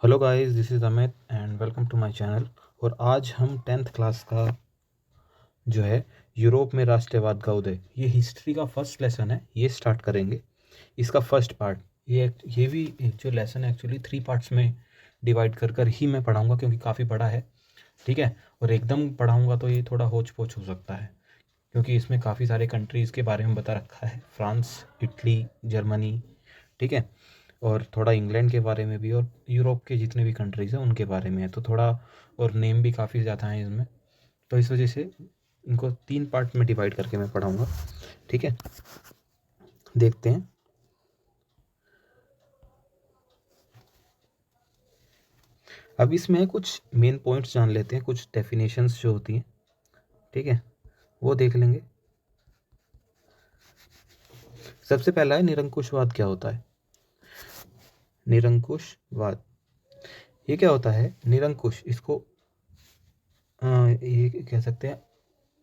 Hello guys, this is Amit and welcome to my channel. और आज हम टेंथ क्लास का जो है यूरोप में राष्ट्रवाद का उदय, ये हिस्ट्री का फर्स्ट लेसन है, ये स्टार्ट करेंगे। इसका फर्स्ट पार्ट ये भी जो लेसन है एक्चुअली 3 पार्ट्स में डिवाइड कर कर ही मैं पढ़ाऊँगा क्योंकि काफ़ी बड़ा है। ठीक है। और एकदम पढ़ाऊँगा तो ये थोड़ा होच पोच हो सकता है क्योंकि इसमें काफ़ी सारे कंट्रीज़ के बारे में बता रखा है, फ्रांस, इटली, जर्मनी। ठीक है। और थोड़ा इंग्लैंड के बारे में भी और यूरोप के जितने भी कंट्रीज़ हैं उनके बारे में है, तो थोड़ा और नेम भी काफ़ी ज़्यादा हैं इसमें, तो इस वजह से इनको 3 पार्ट में डिवाइड करके मैं पढ़ाऊँगा। ठीक है, देखते हैं। अब इसमें कुछ मेन पॉइंट्स जान लेते हैं, कुछ डेफिनेशंस जो होती हैं। ठीक है, वो देख लेंगे। सबसे पहला है निरंकुशवाद क्या होता है। निरंकुशवाद ये क्या होता है। निरंकुश इसको ये कह सकते हैं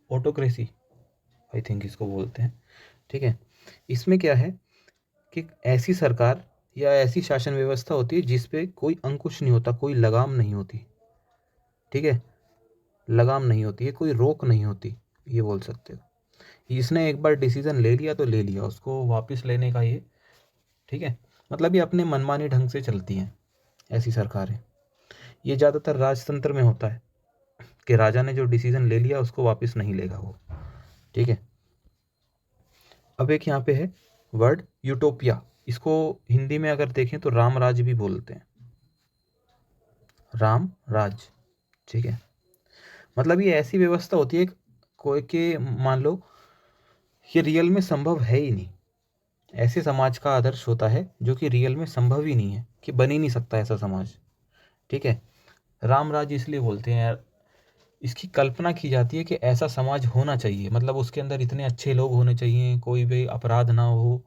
ऑटोक्रेसी, आई थिंक इसको बोलते हैं। ठीक है, इसमें क्या है कि ऐसी सरकार या ऐसी शासन व्यवस्था होती है जिस पे कोई अंकुश नहीं होता, कोई लगाम नहीं होती। ठीक है, लगाम नहीं होती है, कोई रोक नहीं होती, ये बोल सकते हो। इसने एक बार डिसीजन ले लिया तो ले लिया, उसको वापस लेने का ये। ठीक है, मतलब ये अपने मनमानी ढंग से चलती हैं ऐसी सरकारें। ये ज़्यादातर राजतंत्र में होता है कि राजा ने जो डिसीजन ले लिया उसको वापस नहीं लेगा वो। ठीक है, अब एक यहाँ पे है वर्ड यूटोपिया, इसको हिंदी में अगर देखें तो राम राज भी बोलते हैं, राम राज। ठीक है, मतलब ये ऐसी व्यवस्था होती है कोई के, मान लो ये रियल में संभव है ही नहीं। ऐसे समाज का आदर्श होता है जो कि रियल में संभव ही नहीं है, कि बन ही नहीं सकता ऐसा समाज। ठीक है, राम राज इसलिए बोलते हैं यार, इसकी कल्पना की जाती है कि ऐसा समाज होना चाहिए, मतलब उसके अंदर इतने अच्छे लोग होने चाहिए, कोई भी अपराध ना हो,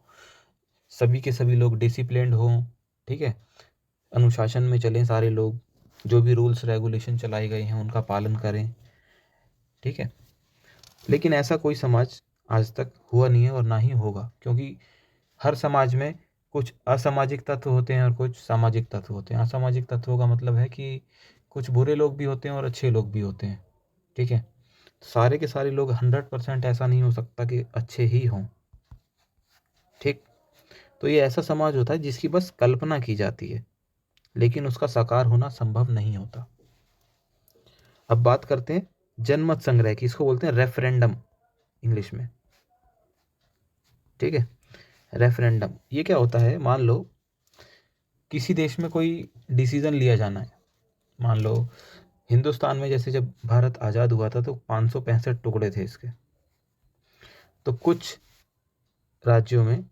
सभी के सभी लोग डिसिप्लिन्ड हों। ठीक है, अनुशासन में चलें सारे लोग, जो भी रूल्स रेगुलेशन चलाए गए हैं उनका पालन करें। ठीक है, लेकिन ऐसा कोई समाज आज तक हुआ नहीं है और ना ही होगा, क्योंकि हर समाज में कुछ असामाजिक तत्व होते हैं और कुछ सामाजिक तत्व होते हैं। असामाजिक तत्वों का मतलब है कि कुछ बुरे लोग भी होते हैं और अच्छे लोग भी होते हैं। ठीक है, सारे के सारे लोग 100% ऐसा नहीं हो सकता कि अच्छे ही हों। ठीक, तो ये ऐसा समाज होता है जिसकी बस कल्पना की जाती है लेकिन उसका साकार होना संभव नहीं होता। अब बात करते हैं जनमत संग्रह की, इसको बोलते हैं रेफरेंडम इंग्लिश में। ठीक है, रेफरेंडम ये क्या होता है। मान लो किसी देश में कोई डिसीजन लिया जाना है, मान लो हिंदुस्तान में जैसे जब भारत आज़ाद हुआ था तो 565 टुकड़े थे इसके। तो कुछ राज्यों में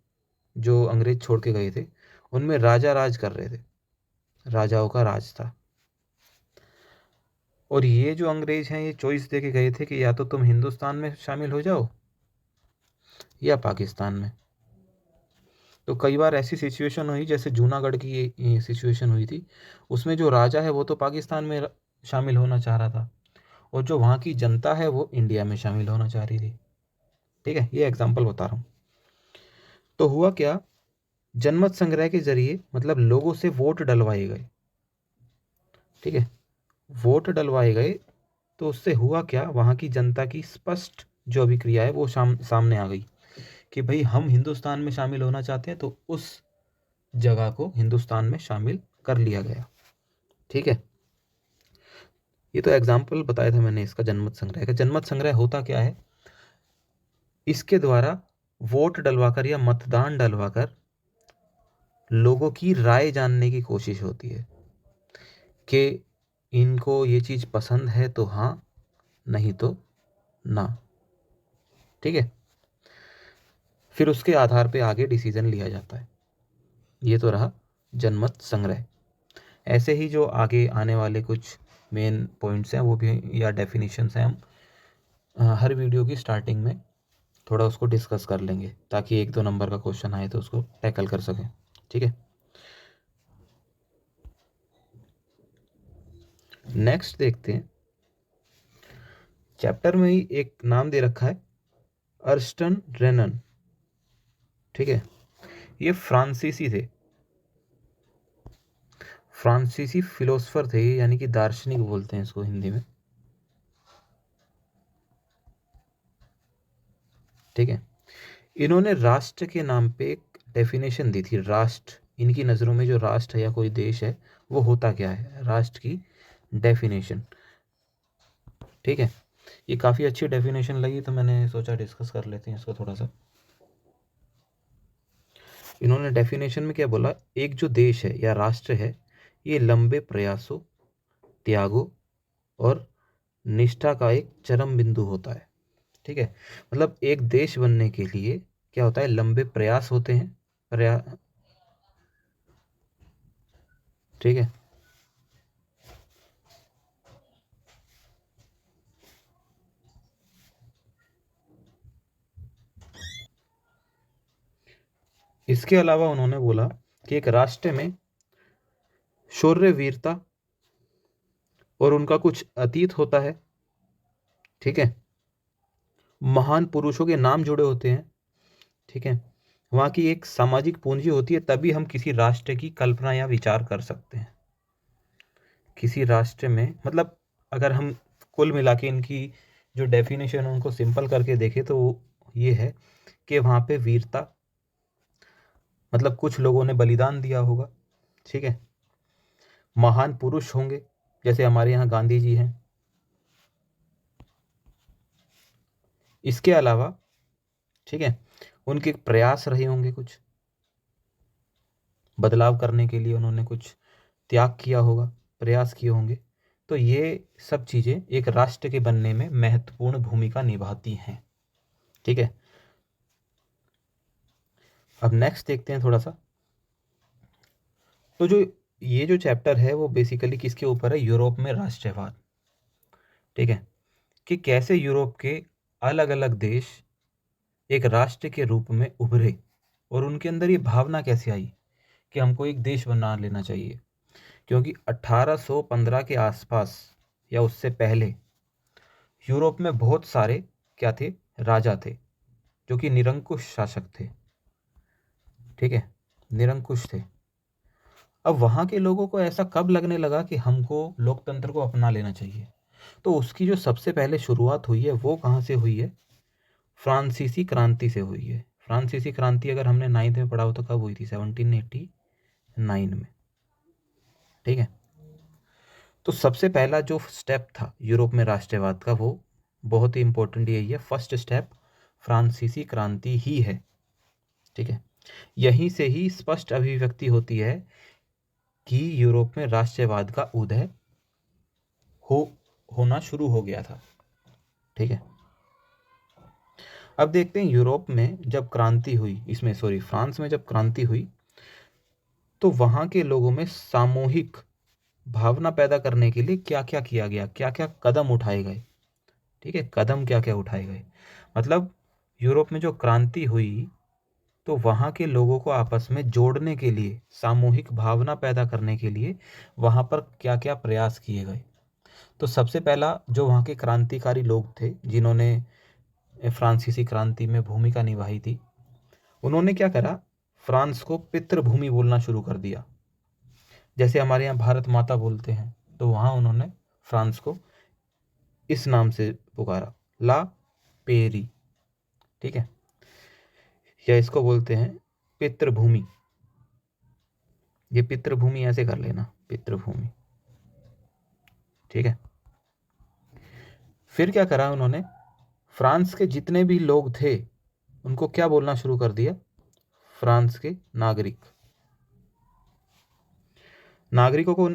जो अंग्रेज छोड़ के गए थे उनमें राजा राज कर रहे थे, राजाओं का राज था। और ये जो अंग्रेज हैं ये चॉइस दे के गए थे कि या तो तुम हिंदुस्तान में शामिल हो जाओ या पाकिस्तान में। तो कई बार ऐसी सिचुएशन हुई, जैसे जूनागढ़ की ये सिचुएशन हुई थी, उसमें जो राजा है वो तो पाकिस्तान में शामिल होना चाह रहा था और जो वहाँ की जनता है वो इंडिया में शामिल होना चाह रही थी। ठीक है, ये एग्जाम्पल बता रहा हूँ। तो हुआ क्या, जनमत संग्रह के जरिए मतलब लोगों से वोट डलवाए गए। ठीक है, वोट डलवाए गए तो उससे हुआ क्या, वहाँ की जनता की स्पष्ट जो अभिक्रिया है वो सामने आ गई कि भाई हम हिंदुस्तान में शामिल होना चाहते हैं, तो उस जगह को हिंदुस्तान में शामिल कर लिया गया। ठीक है, ये तो एग्जाम्पल बताया था मैंने इसका जनमत संग्रह का। जनमत संग्रह होता क्या है, इसके द्वारा वोट डलवाकर या मतदान डलवाकर लोगों की राय जानने की कोशिश होती है कि इनको ये चीज़ पसंद है तो हाँ, नहीं तो ना। ठीक है, फिर उसके आधार पे आगे डिसीजन लिया जाता है। ये तो रहा जनमत संग्रह। ऐसे ही जो आगे आने वाले कुछ मेन पॉइंट्स हैं वो भी या डेफिनेशंस हैं, हम हर वीडियो की स्टार्टिंग में थोड़ा उसको डिस्कस कर लेंगे ताकि 1-2 नंबर का क्वेश्चन आए तो उसको टैकल कर सकें। ठीक है, नेक्स्ट देखते हैं। चैप्टर में ही एक नाम दे रखा है अर्स्टन रेनन। ठीक है, ये फ्रांसीसी थे। फ्रांसीसी फिलोसफर थे, यानी कि दार्शनिक बोलते हैं इसको हिंदी में। ठीक है, इन्होंने राष्ट्र के नाम पे एक डेफिनेशन दी थी। राष्ट्र, इनकी नज़रों में जो राष्ट्र है या कोई देश है वो होता क्या है, राष्ट्र की डेफिनेशन। ठीक है, ये काफ़ी अच्छी डेफिनेशन लगी तो मैंने सोचा डिस्कस कर लेते हैं इसको थोड़ा सा। इन्होंने डेफिनेशन में क्या बोला, एक जो देश है या राष्ट्र है ये लंबे प्रयासों, त्यागों और निष्ठा का एक चरम बिंदु होता है। ठीक है, मतलब एक देश बनने के लिए क्या होता है, लंबे प्रयास होते हैं, ठीक है, इसके अलावा उन्होंने बोला कि एक राष्ट्र में शौर्य, वीरता और उनका कुछ अतीत होता है। ठीक है, महान पुरुषों के नाम जुड़े होते हैं। ठीक है, वहाँ की एक सामाजिक पूंजी होती है, तभी हम किसी राष्ट्र की कल्पना या विचार कर सकते हैं। किसी राष्ट्र में मतलब अगर हम कुल मिला के इनकी जो डेफिनेशन है उनको सिंपल करके देखें तो ये है कि वहाँ पे वीरता, मतलब कुछ लोगों ने बलिदान दिया होगा। ठीक है, महान पुरुष होंगे, जैसे हमारे यहाँ गांधी जी हैं। इसके अलावा ठीक है, उनके प्रयास रहे होंगे, कुछ बदलाव करने के लिए उन्होंने कुछ त्याग किया होगा, प्रयास किए होंगे। तो ये सब चीज़ें एक राष्ट्र के बनने में महत्वपूर्ण भूमिका निभाती हैं। ठीक है, अब नेक्स्ट देखते हैं थोड़ा सा। तो जो ये जो चैप्टर है वो बेसिकली किसके ऊपर है, यूरोप में राष्ट्रवाद। ठीक है, कि कैसे यूरोप के अलग अलग देश एक राष्ट्र के रूप में उभरे और उनके अंदर ये भावना कैसे आई कि हमको एक देश बना लेना चाहिए। क्योंकि 1815 के आसपास या उससे पहले यूरोप में बहुत सारे क्या थे, राजा थे जो कि निरंकुश शासक थे। ठीक है, निरंकुश थे। अब वहाँ के लोगों को ऐसा कब लगने लगा कि हमको लोकतंत्र को अपना लेना चाहिए, तो उसकी जो सबसे पहले शुरुआत हुई है वो कहाँ से हुई है, फ्रांसीसी क्रांति से हुई है। फ्रांसीसी क्रांति अगर हमने 9th में पढ़ा हो तो कब हुई थी, 1789 में। ठीक है, तो सबसे पहला जो स्टेप था यूरोप में राष्ट्रवाद का वो बहुत ही इंपॉर्टेंट यही है, फर्स्ट स्टेप फ्रांसीसी क्रांति ही है। ठीक है, यहीं से ही स्पष्ट अभिव्यक्ति होती है कि यूरोप में राष्ट्रवाद का उदय हो होना शुरू हो गया था। ठीक है, अब देखते हैं यूरोप में जब क्रांति हुई, इसमें सॉरी फ्रांस में जब क्रांति हुई तो वहाँ के लोगों में सामूहिक भावना पैदा करने के लिए क्या क्या किया गया, क्या क्या कदम उठाए गए। ठीक है, कदम क्या क्या उठाए गए, मतलब यूरोप में जो क्रांति हुई तो वहाँ के लोगों को आपस में जोड़ने के लिए, सामूहिक भावना पैदा करने के लिए वहाँ पर क्या क्या प्रयास किए गए। तो सबसे पहला जो वहाँ के क्रांतिकारी लोग थे जिन्होंने फ्रांसीसी क्रांति में भूमिका निभाई थी, उन्होंने क्या करा, फ्रांस को पितृभूमि बोलना शुरू कर दिया। जैसे हमारे यहाँ भारत माता बोलते हैं, तो वहाँ उन्होंने फ्रांस को इस नाम से पुकारा, ला पेरी। ठीक है, या इसको बोलते हैं पितृभूमि। ये पितृभूमि ऐसे कर लेना, पितृभूमि। ठीक है, फिर क्या करा उन्होंने, फ्रांस के जितने भी लोग थे उनको क्या बोलना शुरू कर दिया, फ्रांस के नागरिक। नागरिकों को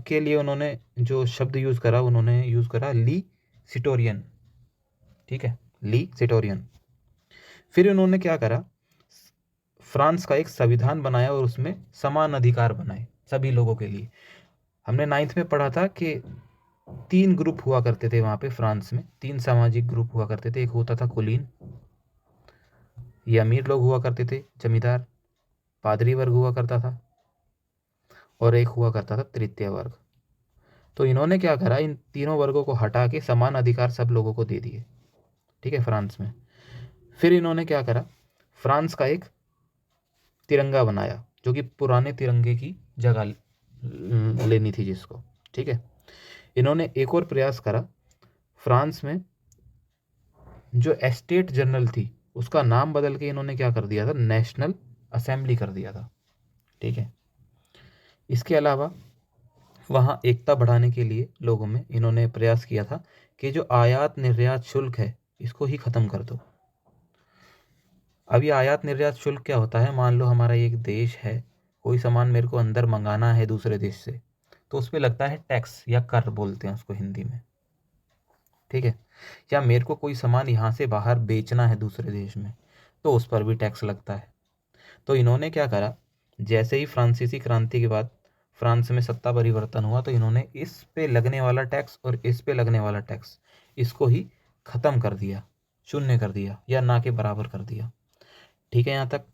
के लिए उन्होंने जो शब्द यूज करा, उन्होंने यूज करा ली सिटोरियन। ठीक है, ली सिटोरियन। फिर उन्होंने क्या करा, फ्रांस का एक संविधान बनाया और उसमें समान अधिकार बनाए सभी लोगों के लिए। हमने 9th में पढ़ा था कि 3 ग्रुप हुआ करते थे वहाँ पे फ्रांस में, 3 सामाजिक ग्रुप हुआ करते थे। एक होता था कुलीन, ये अमीर लोग हुआ करते थे, जमींदार, पादरी वर्ग हुआ करता था, और एक हुआ करता था तृतीय वर्ग। तो इन्होंने क्या करा, इन तीनों वर्गों को हटा के समान अधिकार सब लोगों को दे दिए। ठीक है, फ्रांस में। फिर इन्होंने क्या करा, फ्रांस का एक तिरंगा बनाया जो कि पुराने तिरंगे की जगह लेनी थी जिसको, ठीक है। इन्होंने एक और प्रयास करा। फ्रांस में जो एस्टेट जनरल थी उसका नाम बदल के इन्होंने क्या कर दिया था, नेशनल असेंबली कर दिया था, ठीक है। इसके अलावा वहाँ एकता बढ़ाने के लिए लोगों में इन्होंने प्रयास किया था कि जो आयात निर्यात शुल्क है इसको ही ख़त्म कर दो। अब ये आयात निर्यात शुल्क क्या होता है, मान लो हमारा एक देश है, कोई सामान मेरे को अंदर मंगाना है दूसरे देश से, तो उस पर लगता है टैक्स या कर बोलते हैं उसको हिंदी में, ठीक है। या मेरे को कोई सामान यहाँ से बाहर बेचना है दूसरे देश में, तो उस पर भी टैक्स लगता है। तो इन्होंने क्या करा, जैसे ही फ्रांसीसी क्रांति के बाद फ्रांस में सत्ता परिवर्तन हुआ, तो इन्होंने इस पे लगने वाला टैक्स और इस पे लगने वाला टैक्स इसको ही ख़त्म कर दिया, शून्य कर दिया या ना के बराबर कर दिया, ठीक है यहाँ तक।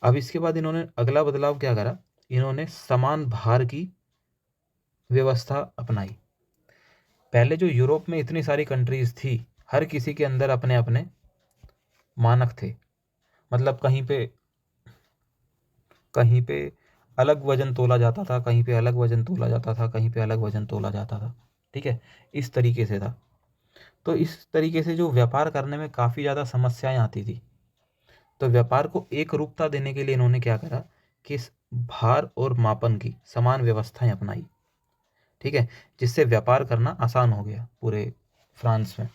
अब इसके बाद इन्होंने अगला बदलाव क्या करा, इन्होंने समान भार की व्यवस्था अपनाई। पहले जो यूरोप में इतनी सारी कंट्रीज थी, हर किसी के अंदर अपने अपने मानक थे, मतलब कहीं पे अलग वजन तोला जाता था, कहीं पे अलग वजन तोला जाता था, कहीं पे अलग वजन तोला जाता था, ठीक है। इस तरीके से था। तो इस तरीके से जो व्यापार करने में काफ़ी ज़्यादा समस्याएं आती थी, तो व्यापार को एक रूपता देने के लिए इन्होंने क्या करा कि इस भार और मापन की समान व्यवस्थाएं अपनाई, ठीक है, जिससे व्यापार करना आसान हो गया पूरे फ्रांस में।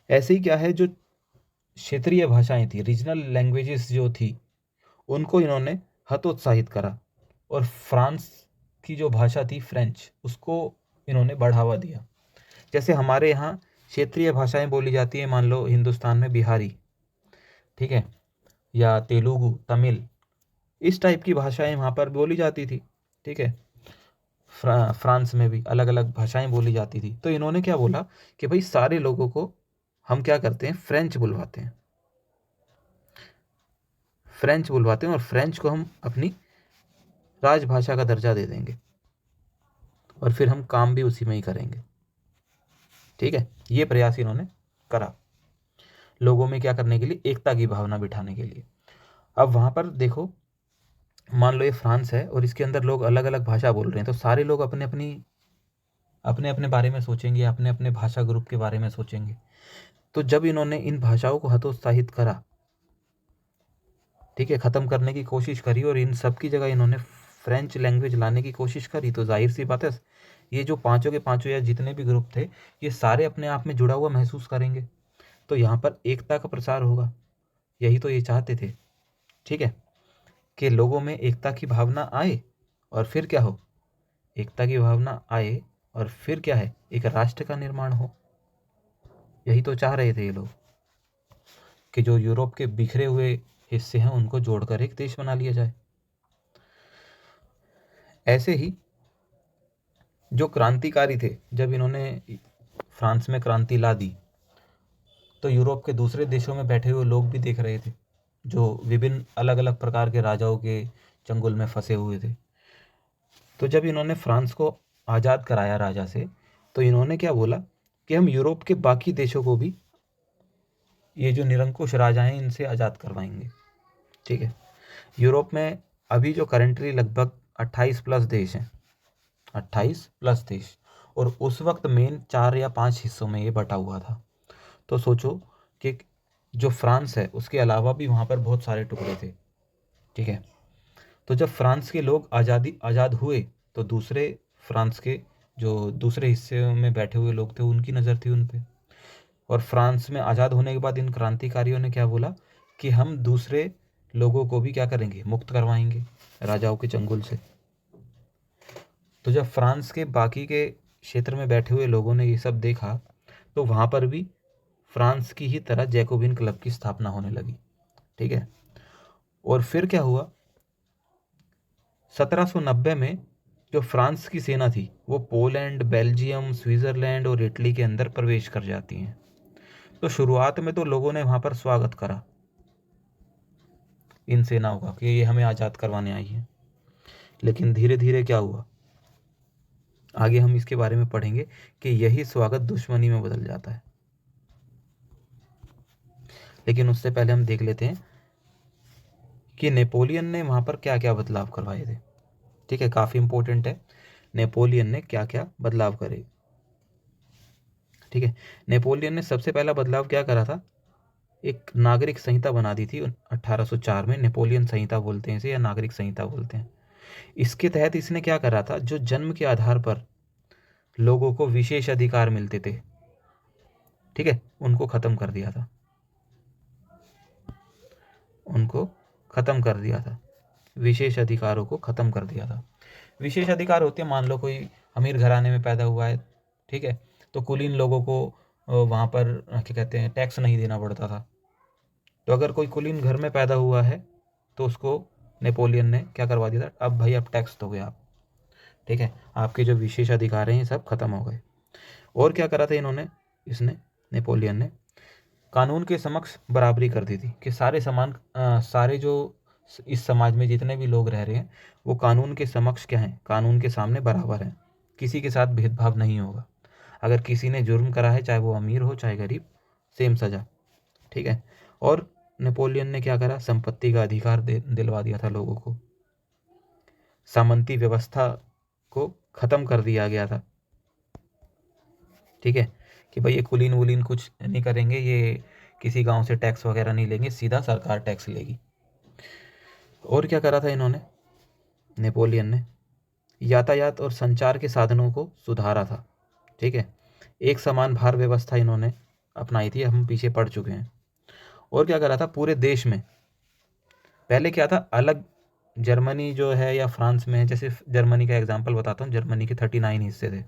ऐसे ही क्या है, जो क्षेत्रीय भाषाएं थी, रीजनल लैंग्वेजेस जो थी, उनको इन्होंने हतोत्साहित करा, और फ्रांस की जो भाषा थी फ्रेंच, उसको इन्होंने बढ़ावा दिया। जैसे हमारे यहाँ क्षेत्रीय भाषाएं बोली जाती है, मान लो हिंदुस्तान में बिहारी, ठीक है, या तेलुगु, तमिल, इस टाइप की भाषाएं वहाँ पर बोली जाती थी, ठीक है। फ्रांस में भी अलग अलग भाषाएं बोली जाती थी। तो इन्होंने क्या बोला कि भाई सारे लोगों को हम क्या करते हैं, फ्रेंच बुलवाते हैं, फ्रेंच बुलवाते हैं, और फ्रेंच को हम अपनी राजभाषा का दर्जा दे देंगे, और फिर हम काम भी उसी में ही करेंगे, ठीक है। ये प्रयास इन्होंने करा लोगों में क्या करने के लिए, एकता की भावना बिठाने के लिए। अब वहाँ पर देखो, मान लो ये फ्रांस है और इसके अंदर लोग अलग अलग भाषा बोल रहे हैं, तो सारे लोग अपने अपने बारे में सोचेंगे, अपने अपने भाषा ग्रुप के बारे में सोचेंगे। तो जब इन्होंने इन भाषाओं को हतोत्साहित करा, ठीक है, ख़त्म करने की कोशिश करी, और इन सब की जगह इन्होंने फ्रेंच लैंग्वेज लाने की कोशिश करी, तो जाहिर सी बात है ये जो पांचों के पांचों या जितने भी ग्रुप थे, ये सारे अपने आप में जुड़ा हुआ महसूस करेंगे, तो यहाँ पर एकता का प्रसार होगा। यही तो ये चाहते थे, ठीक है, कि लोगों में एकता की भावना आए, और फिर क्या हो, एकता की भावना आए और फिर क्या है, एक राष्ट्र का निर्माण हो। यही तो चाह रहे थे ये लोग, कि जो यूरोप के बिखरे हुए हिस्से हैं उनको जोड़कर एक देश बना लिया जाए। ऐसे ही जो क्रांतिकारी थे, जब इन्होंने फ्रांस में क्रांति ला दी, तो यूरोप के दूसरे देशों में बैठे हुए लोग भी देख रहे थे, जो विभिन्न अलग अलग प्रकार के राजाओं के चंगुल में फंसे हुए थे। तो जब इन्होंने फ्रांस को आज़ाद कराया राजा से, तो इन्होंने क्या बोला कि हम यूरोप के बाकी देशों को भी, ये जो निरंकुश राजा हैं, इनसे आज़ाद करवाएंगे, ठीक है। यूरोप में अभी जो करंटली लगभग 28 प्लस देश हैं, 28 प्लस देश, और उस वक्त मेन 4 या 5 हिस्सों में ये बटा हुआ था। तो सोचो कि जो फ्रांस है उसके अलावा भी वहाँ पर बहुत सारे टुकड़े थे, ठीक है। तो जब फ्रांस के लोग आज़ाद हुए, तो दूसरे फ्रांस के जो दूसरे हिस्से में बैठे हुए लोग थे, उनकी नज़र थी उन पे, और फ्रांस में आज़ाद होने के बाद इन क्रांतिकारियों ने क्या बोला कि हम दूसरे लोगों को भी क्या करेंगे, मुक्त करवाएंगे राजाओं के चंगुल से। तो जब फ्रांस के बाकी के क्षेत्र में बैठे हुए लोगों ने ये सब देखा, तो वहाँ पर भी फ्रांस की ही तरह जैकोबिन क्लब की स्थापना होने लगी, ठीक है। और फिर क्या हुआ, 1790 में जो फ्रांस की सेना थी वो पोलैंड, बेल्जियम, स्विट्ज़रलैंड और इटली के अंदर प्रवेश कर जाती हैं। तो शुरुआत में तो लोगों ने वहाँ पर स्वागत करा इन सेनाओं का कि ये हमें आज़ाद करवाने आई है। लेकिन धीरे धीरे क्या हुआ, आगे हम इसके बारे में पढ़ेंगे कि यही स्वागत दुश्मनी में बदल जाता है। लेकिन उससे पहले हम देख लेते हैं कि नेपोलियन ने वहाँ पर क्या क्या बदलाव करवाए थे। ठीक है, काफ़ी इंपॉर्टेंट है, नेपोलियन ने क्या क्या बदलाव करे। ठीक है, नेपोलियन ने सबसे पहला बदलाव क्या करा था, एक नागरिक संहिता बना दी थी 1804 में। नेपोलियन संहिता बोलते हैं इसे, या नागरिक संहिता बोलते हैं। इसके तहत इसने क्या करा था, जो जन्म के आधार पर लोगों को विशेष अधिकार मिलते थे, ठीक है, उनको खत्म कर दिया था, उनको खत्म कर दिया था, विशेष अधिकारों को खत्म कर दिया था। विशेष अधिकार होते हैं, मान लो कोई अमीर घराने में पैदा हुआ है, ठीक है, तो कुलीन लोगों को वहाँ पर क्या कहते हैं, टैक्स नहीं देना पड़ता था। तो अगर कोई कुलीन घर में पैदा हुआ है तो उसको नेपोलियन ने क्या करवा दिया था, अब भाई अब टैक्स दोगे आप, ठीक है, आपके जो विशेष अधिकार हैं ये सब खत्म हो गए। और क्या करा था इन्होंने, इसने नेपोलियन ने कानून के समक्ष बराबरी कर दी थी, कि सारे सारे जो इस समाज में जितने भी लोग रह रहे हैं वो कानून के समक्ष क्या हैं, कानून के सामने बराबर हैं, किसी के साथ भेदभाव नहीं होगा। अगर किसी ने जुर्म करा है, चाहे वो अमीर हो चाहे गरीब, सेम सजा। ठीक है, और नेपोलियन ने क्या करा, संपत्ति का अधिकार दिलवा दिया था लोगों को, सामंती व्यवस्था को खत्म कर दिया गया था। ठीक है, कि भाई ये कुलीन वुलीन कुछ नहीं करेंगे, ये किसी गांव से टैक्स वगैरह नहीं लेंगे, सीधा सरकार टैक्स लेगी। और क्या करा था इन्होंने, नेपोलियन ने यातायात और संचार के साधनों को सुधारा था। ठीक है, एक समान भार व्यवस्था इन्होंने अपनाई थी, हम पीछे पड़ चुके हैं। और क्या करा था, पूरे देश में पहले क्या था, अलग जर्मनी जो है या फ्रांस में है, जैसे जर्मनी का एग्जांपल बताता हूँ, जर्मनी के 39 हिस्से थे,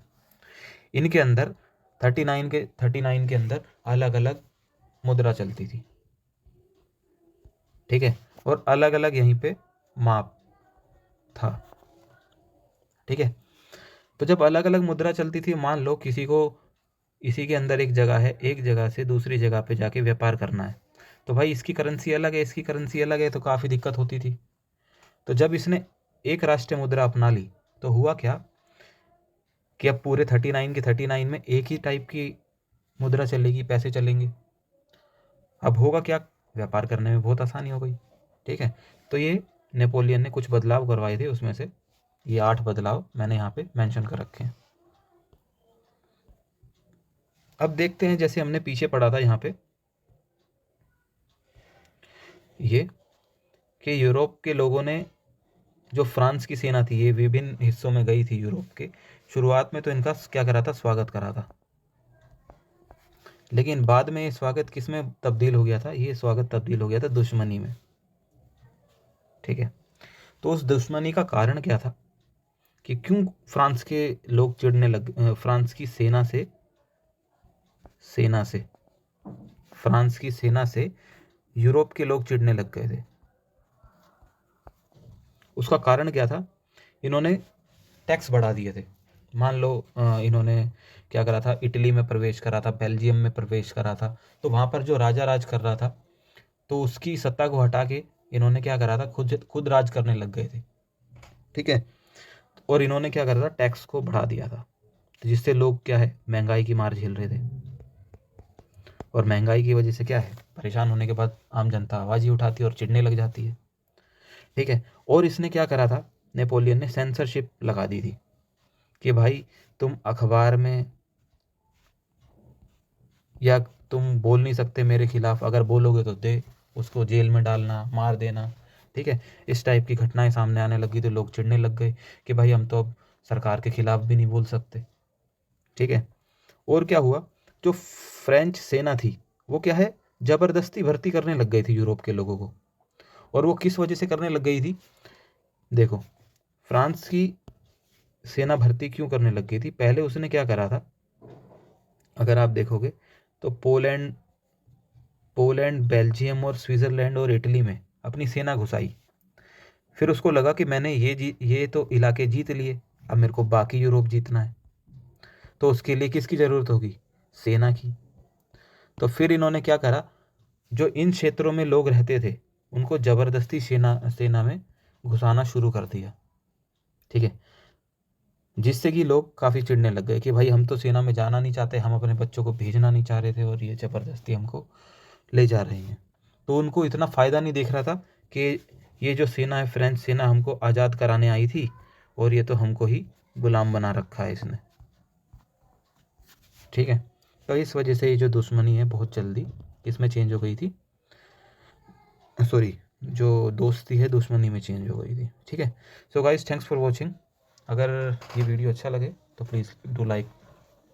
इनके अंदर 39 के अंदर अलग अलग मुद्रा चलती थी। ठीक है, और अलग अलग यहीं पे माप था। ठीक है, तो जब अलग अलग मुद्रा चलती थी, मान लो किसी को इसी के अंदर एक जगह है, एक जगह से दूसरी जगह पे जाके व्यापार करना है, तो भाई इसकी करेंसी अलग है, इसकी करेंसी अलग है, तो काफ़ी दिक्कत होती थी। तो जब इसने एक राष्ट्रीय मुद्रा अपना ली तो हुआ क्या कि अब पूरे 39 के 39 में एक ही टाइप की मुद्रा चलेगी, पैसे चलेंगे। अब होगा क्या, व्यापार करने में बहुत आसानी हो गई। ठीक है, तो ये नेपोलियन ने कुछ बदलाव करवाए थे, उसमें से ये 8 बदलाव मैंने यहाँ पे मेंशन कर रखे हैं। अब देखते हैं, जैसे हमने पीछे पढ़ा था यहाँ पे ये, कि यूरोप के लोगों ने, जो फ्रांस की सेना थी, ये विभिन्न हिस्सों में गई थी यूरोप के, शुरुआत में तो इनका क्या करा था, स्वागत करा था, लेकिन बाद में ये स्वागत किस में तब्दील हो गया था, ये स्वागत तब्दील हो गया था दुश्मनी में। ठीक है, तो उस दुश्मनी का कारण क्या था, कि क्यों फ्रांस के लोग चिढ़ने लग, फ्रांस की सेना से फ्रांस की सेना से यूरोप के लोग चिढ़ने लग गए थे। उसका कारण क्या था, इन्होंने टैक्स बढ़ा दिए थे। मान लो इन्होंने क्या करा था, इटली में प्रवेश करा था, बेल्जियम में प्रवेश करा था, तो वहाँ पर जो राजा राज कर रहा था, तो उसकी सत्ता को हटा के इन्होंने क्या करा था, खुद राज करने लग गए थे। ठीक है, और इन्होंने क्या करा था, टैक्स को बढ़ा दिया था, तो जिससे लोग क्या है, महंगाई की मार झेल रहे थे। और महंगाई की वजह से क्या है, परेशान होने के बाद आम जनता आवाज़ ही उठाती है और चिढ़ने लग जाती है। ठीक है, और इसने क्या करा था, नेपोलियन ने सेंसरशिप लगा दी थी, कि भाई तुम अखबार में या तुम बोल नहीं सकते मेरे खिलाफ, अगर बोलोगे तो उसको जेल में डालना, मार देना। ठीक है, इस टाइप की घटनाएं सामने आने लगी तो लोग चिढ़ने लग गए कि भाई हम तो अब सरकार के खिलाफ भी नहीं बोल सकते। ठीक है, और क्या हुआ, जो फ्रेंच सेना थी वो क्या है, जबरदस्ती भर्ती करने लग गई थी यूरोप के लोगों को। और वो किस वजह से करने लग गई थी, देखो, फ्रांस की सेना भर्ती क्यों करने लग गई थी, पहले उसने क्या करा था, अगर आप देखोगे तो पोलैंड, बेल्जियम और स्विट्ज़रलैंड और इटली में अपनी सेना घुसाई। फिर उसको लगा कि मैंने ये तो इलाके जीत लिए, अब मेरे को बाकी यूरोप जीतना है, तो उसके लिए किसकी ज़रूरत होगी, सेना की। तो फिर इन्होंने क्या करा, जो इन क्षेत्रों में लोग रहते थे उनको ज़बरदस्ती सेना में घुसाना शुरू कर दिया। ठीक है, जिससे कि लोग काफ़ी चिढ़ने लग गए कि भाई हम तो सेना में जाना नहीं चाहते, हम अपने बच्चों को भेजना नहीं चाह रहे थे, और ये ज़बरदस्ती हमको ले जा रहे हैं। तो उनको इतना फ़ायदा नहीं देख रहा था कि ये जो सेना है, फ्रेंच सेना, हमको आज़ाद कराने आई थी और ये तो हमको ही गुलाम बना रखा है इसने। ठीक है, तो इस वजह से ये जो दुश्मनी है बहुत जल्दी इसमें चेंज हो गई थी, सॉरी, जो दोस्ती है दुश्मनी में चेंज हो गई थी। ठीक है, so guys thanks for watching. अगर ये वीडियो अच्छा लगे तो please do like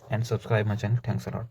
and subscribe my channel. Thanks a lot.